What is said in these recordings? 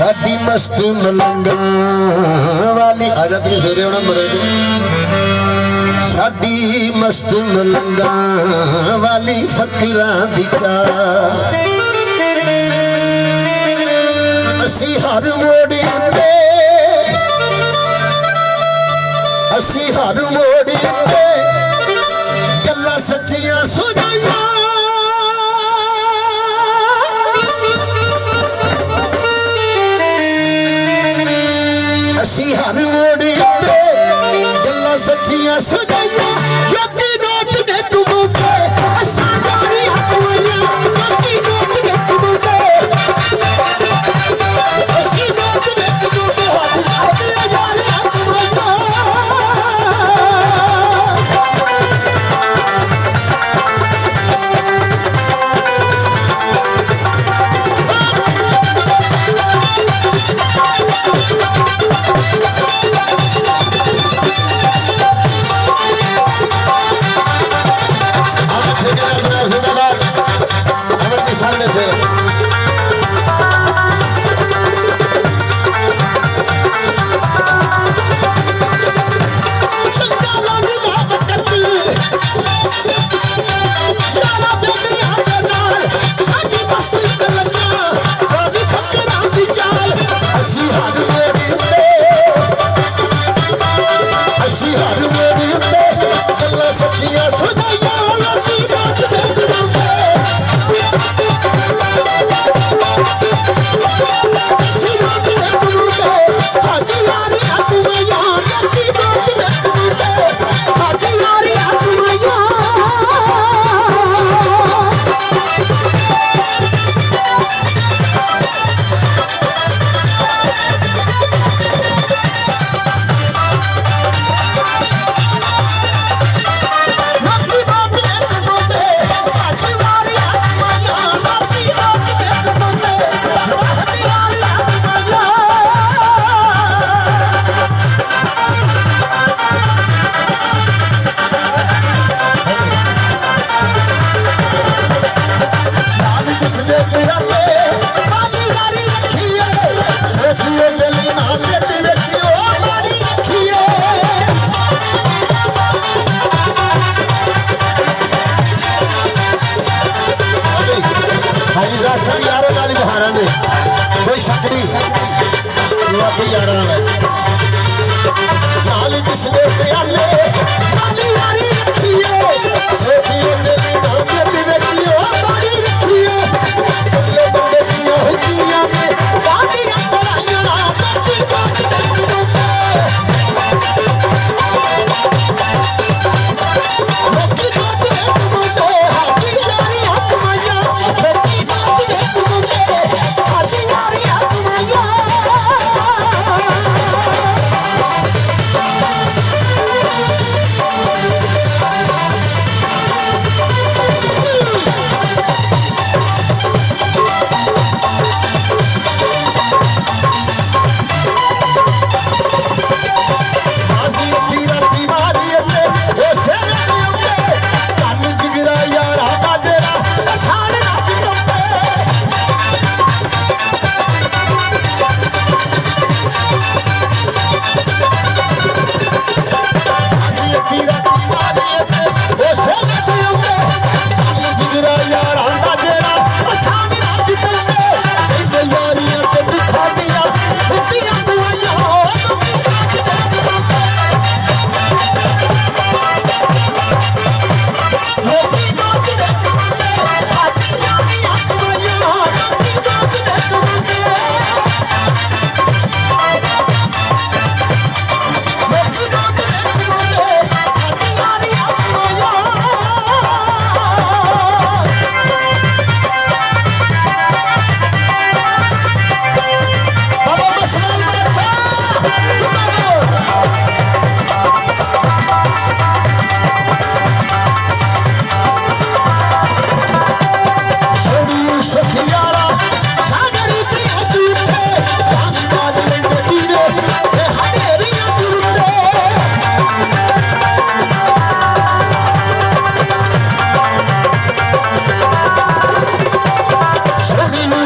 साडी मस्त मलंगा वाली आजा तुम सवेरे होना मरे को साडी मस्त मलंगा वाली फकरा दी चाह असी हर मोड़ी उत्ते असी हर मोड़ी उत्ते गल्लां सच्चियां सुनाइयां असी हर मोड़ी उत्ते गल्लां सच्चियां सुनाइयां योगी नोट ने कबूते असां यारियां कुइयां योगी नोट ने कबूते असी नोट ने कबूते असां यारियां कुइयां कोई शक नहीं यारा नाल जिसने प्याले नाली यारी रखिए सोचिए दिल नाम दी बेटियो बाड़ी रखिए कल्ले बंदे दियां हुकियां ने बाड़ियां चढ़ाइयां बाकी बात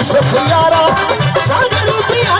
सफियारा सागर पिया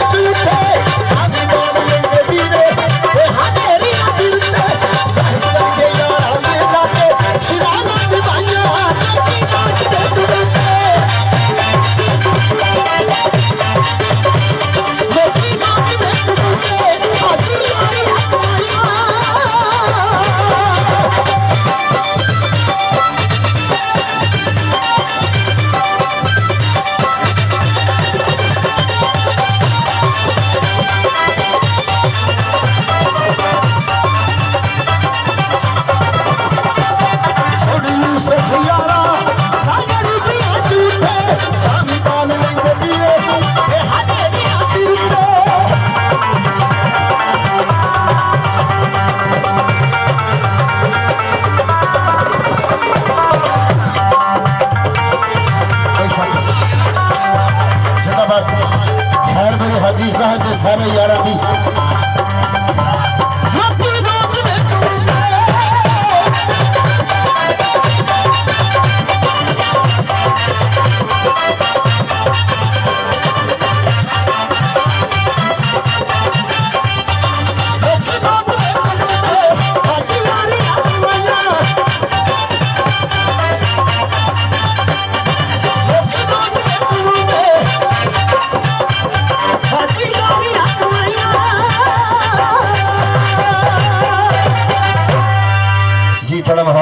ਸਾਰੇ ਯਾਰਾਂ ਦੀ